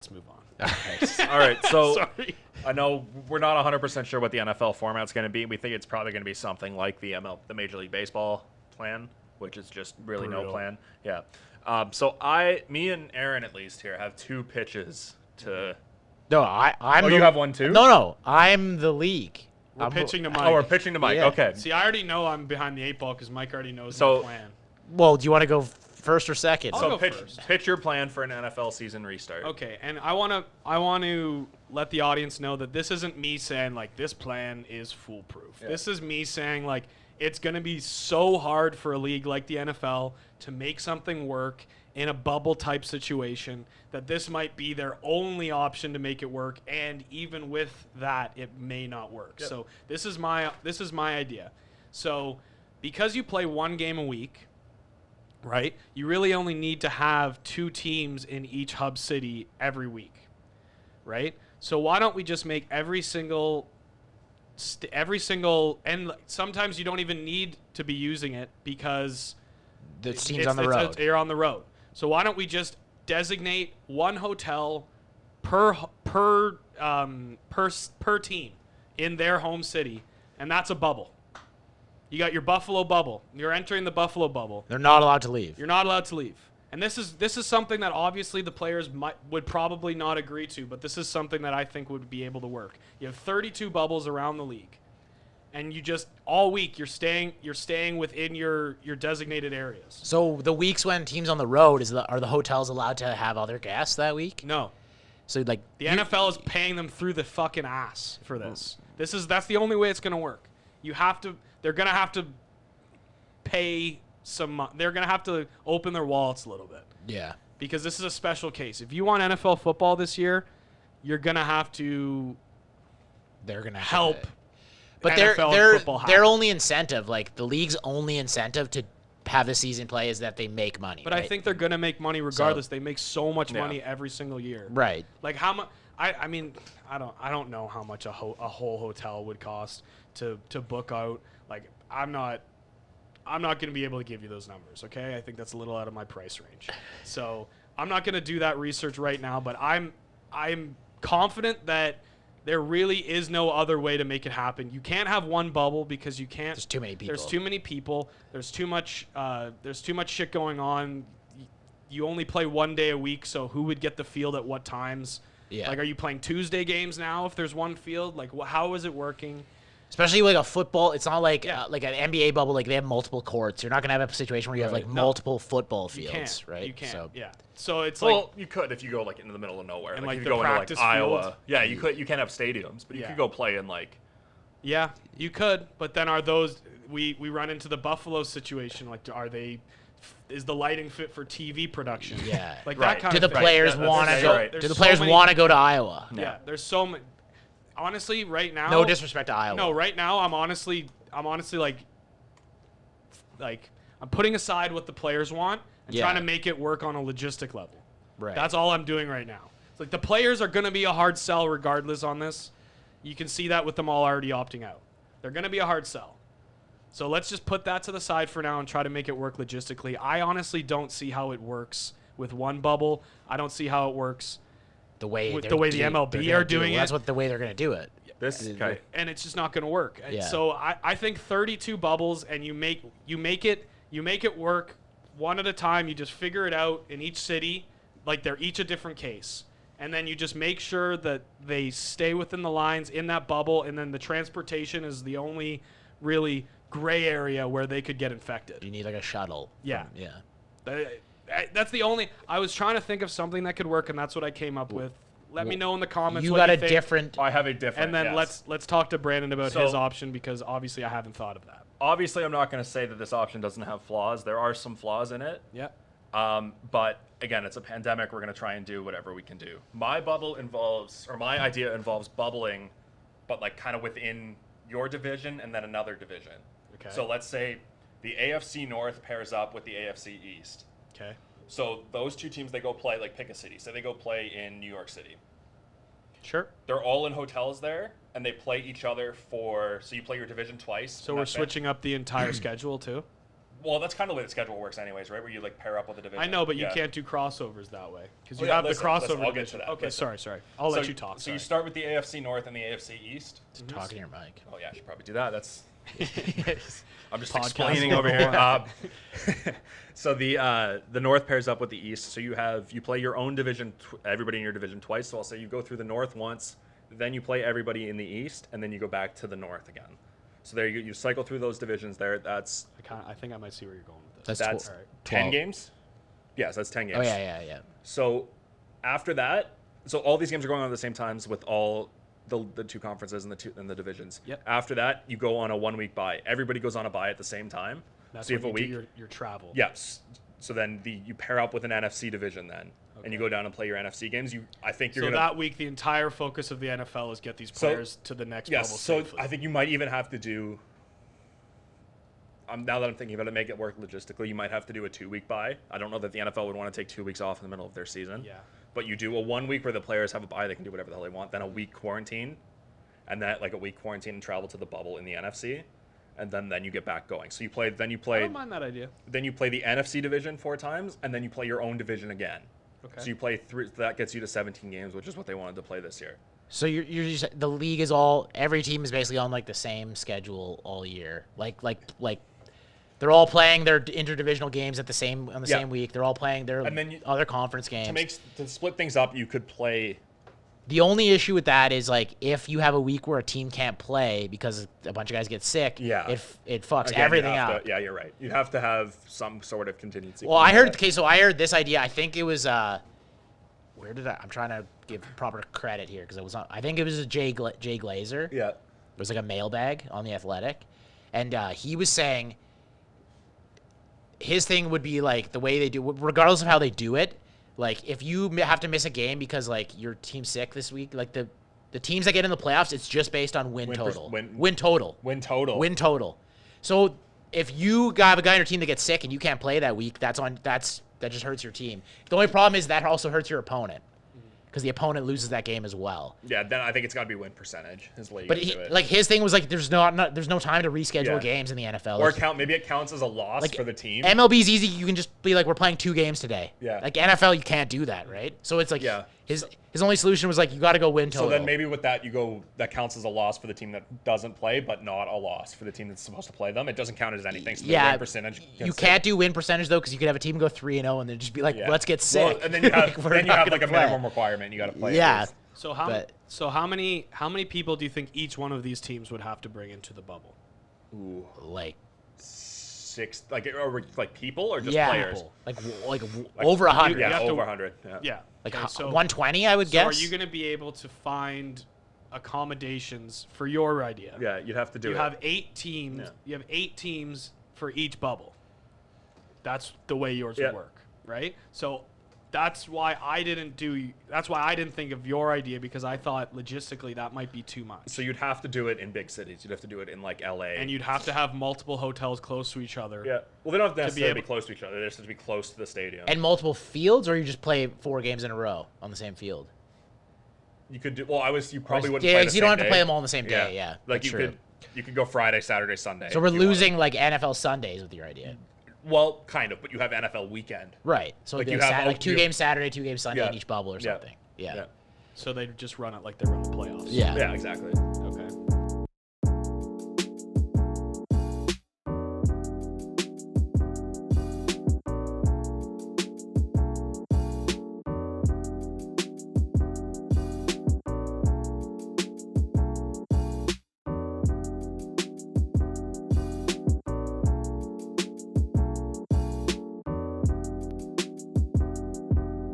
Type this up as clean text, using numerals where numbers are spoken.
Let's move on. All right, so Sorry. I know we're not 100% sure what the NFL format's going to be. We think it's probably going to be something like the Major League Baseball plan, which is just really no plan. Yeah. So me and Aaron at least here have two pitches to. No, I'm. Oh, you have one too? No, I'm the league. We're pitching to Mike. Oh, we're pitching to Mike. Yeah. Okay. See, I already know I'm behind the 8 ball because Mike already knows So- my plan. Well, do you want to go first or second? I'll So go pitch first. your plan for an NFL season restart. Okay, and I want to let the audience know that this isn't me saying like this plan is foolproof. Yeah. This is me saying like it's going to be so hard for a league like the NFL to make something work in a bubble type situation that this might be their only option to make it work, and even with that it may not work. Yep. So this is my idea. So because you play one game a week, right? You really only need to have 2 teams in each hub city every week, right? So why don't we just make every single and sometimes you don't even need to be using it because The team's on the road. You're on the road. So why don't we just designate one hotel per team in their home city, and that's a bubble. You got your Buffalo bubble. You're entering the Buffalo bubble. They're not allowed to leave. You're not allowed to leave. And this is something that obviously the players would probably not agree to, but this is something that I think would be able to work. You have 32 bubbles around the league, and you just all week you're staying within your designated areas. So the weeks when teams on the road are the hotels allowed to have other guests that week? No, So like the NFL is paying them through the fucking ass for this. That's the only way it's gonna work. They're gonna have to pay some. They're gonna have to open their wallets a little bit. yeah. Because this is a special case. If you want NFL football this year, you're gonna have to They're gonna have to help. pay. But NFL football their happen. only incentive, like the league's only incentive to have the season play is that they make money. But right? I think they're gonna make money regardless. They make so much money every single year. right. Like how much? I mean, I don't know how much a whole hotel would cost to book out. Like I'm not going to be able to give you those numbers, okay? I think that's a little out of my price range. So I'm not going to do that research right now, but I'm confident that there really is no other way to make it happen. You can't have one bubble because you can't. There's too many people. There's too many people. There's too much shit going on. You only play one day a week, so who would get the field at what times? Yeah. Like, are you playing Tuesday games now if there's one field? Like, how is it working? Especially like a football, it's not like Yeah. like an NBA bubble. Like they have multiple courts. You're not gonna have a situation where you have like No. multiple football You fields, can't. right? You can't. So Yeah. So it's Well, like you could if you go like into the middle of nowhere, And, like like, if the you go into like practice Iowa. field. Yeah, you could. You can't have stadiums, but you Yeah. could go play in like. yeah, you could, but then are those we run into the Buffalo situation? Like, is the lighting fit for TV production? Yeah. Like Right. that kind do of the thing. players That's want to exactly go? right. Do There's the so players many- want to go to Iowa? Yeah, there's so many. Honestly, right now. No disrespect to Iowa. No, right now I'm honestly like I'm putting aside what the players want and Yeah. trying to make it work on a logistic level. Right. That's all I'm doing right now. It's like the players are going to be a hard sell regardless on this. You can see that with them all already opting out. They're going to be a hard sell. So let's just put that to the side for now and try to make it work logistically. I honestly don't see how it works with one bubble. I don't see how it works. the way with they're the way the do- MLB they're gonna are do doing That's it. what the way they're gonna do it. This okay. And it's just not going to work. Yeah. So I think 32 bubbles, and you make it work one at a time. You just figure it out in each city, like they're each a different case, and then you just make sure that they stay within the lines in that bubble, and then the transportation is the only really gray area where they could get infected. You need like a shuttle. Yeah. Yeah. That's the only. I was trying to think of something that could work, and that's what I came up with. Let me know in the comments. You what got you a think. different. I have a different. And then yes. let's talk to Brandon about So- his option because obviously I haven't thought of that. Obviously, I'm not going to say that this option doesn't have flaws. There are some flaws in it. Yeah. But again, it's a pandemic. We're going to try and do whatever we can do. My idea involves bubbling, but like kind of within your division and then another division. Okay. So let's say the AFC North pairs up with the AFC East. Okay. So those two teams, they go play, like pick a city. So they go play in New York City. Sure. They're all in hotels there, and they play each other so you play your division twice. So and we're that's it. switching up the entire schedule too. Well, that's kind of the way the schedule works, anyways, right? Where you like pair up with a division. I know, but you can't do crossovers that way because you yeah, have listen, the crossover. listen, I'll get division. to that. Okay, Listen. sorry. I'll let you talk. So you start with the AFC North and the AFC East. Talking to your mic. Oh yeah, I should probably do that. That's I'm just Podcast explaining over here. So the North pairs up with the East. So you play your own division, everybody in your division twice. So I'll say you go through the North once, then you play everybody in the East, and then you go back to the North again. So there you cycle through those divisions there. That's I think I might see where you're going with this. That's 10 games. Yes, that's 10 games. Oh yeah. So after that, so all these games are going on at the same times with all the two conferences and the divisions. Yep. After that, you go on a 1 week bye. Everybody goes on a bye at the same time. That's so you have when a week. do your travel. Yes. So then you pair up with an NFC division then, and you go down and play your NFC games. I think you're so gonna. that week, the entire focus of the NFL is get these players to the next bubble So safely. I think you might even have to do. Now that I'm thinking about it, make it work logistically, you might have to do a 2 week bye. I don't know that the NFL would want to take 2 weeks off in the middle of their season. Yeah. But you do a 1 week where the players have a bye, they can do whatever the hell they want. Then a week quarantine, and then like a week quarantine and travel to the bubble in the NFC, and then you get back going. So you play. I don't mind that idea. Then you play the NFC division 4 times, and then you play your own division again. Okay. So you play 3. That gets you to 17 games, which is what they wanted to play this year. So you're just, the league is every team is basically on like the same schedule all year. Like they're all playing their interdivisional games on the same week. They're all playing their other conference games. To split things up, you could play. The only issue with that is like if you have a week where a team can't play because a bunch of guys get sick, it fucks everything up. Yeah, you're right. You have to have some sort of contingency. Well, I heard this idea. I think it was where did I'm trying to give proper credit here because it was on. I think it was a Jay Glazer. Yeah. It was like a mailbag on The Athletic, and he was saying his thing would be like the way they do, regardless of how they do it. Like, if you have to miss a game because, like, your team's sick this week, like, the teams that get in the playoffs, it's just based on win total. Win total. So, if you have a guy on your team that gets sick and you can't play that week, that just hurts your team. The only problem is that also hurts your opponent because the opponent loses that game as well. Yeah, then I think it's got to be win percentage is the way you But do it. like, his thing was, like, there's no time to reschedule games in the NFL. Or maybe it counts as a loss for the team. MLB's easy. You can just be like, we're playing 2 games today. Yeah. Like, NFL, you can't do that, right? So it's like his only solution was like, you got to go win total. So then maybe with that, that counts as a loss for the team that doesn't play, but not a loss for the team that's supposed to play them. It doesn't count as anything. So the win percentage. You can't do win percentage though, because you could have a team go 3-0 and then just be like, let's get sick. Well, and then you have like a minimum requirement. You got to play. Yeah. So how many people do you think each one of these teams would have to bring into the bubble? Ooh. Like 6, like people or just players? Like over 100. Yeah, over 100. Yeah. Like so 120, I would guess. Are you going to be able to find accommodations for your idea? Yeah, you'd have to do it. You have 8 teams. Yeah. You have 8 teams for each bubble. That's the way yours would work, right? So that's why I didn't think of your idea, because I thought logistically that might be too much. So you'd have to do it in big cities. You'd have to do it in like LA. And you'd have to have multiple hotels close to each other. Yeah. Well, they don't have to necessarily be close to each other. They just have to be close to the stadium. And multiple fields, or you just play 4 games in a row on the same field? You could do. Well, you probably wouldn't. Yeah, because you don't have to play them all on the same day. Yeah. Like you could go Friday, Saturday, Sunday. So we're losing like NFL Sundays with your idea. Well, kind of, but you have NFL weekend. Right. So like you have 2 games Saturday, 2 games Sunday in each bubble or something. So they just run it like they run the playoffs. Yeah. Yeah, exactly. Okay.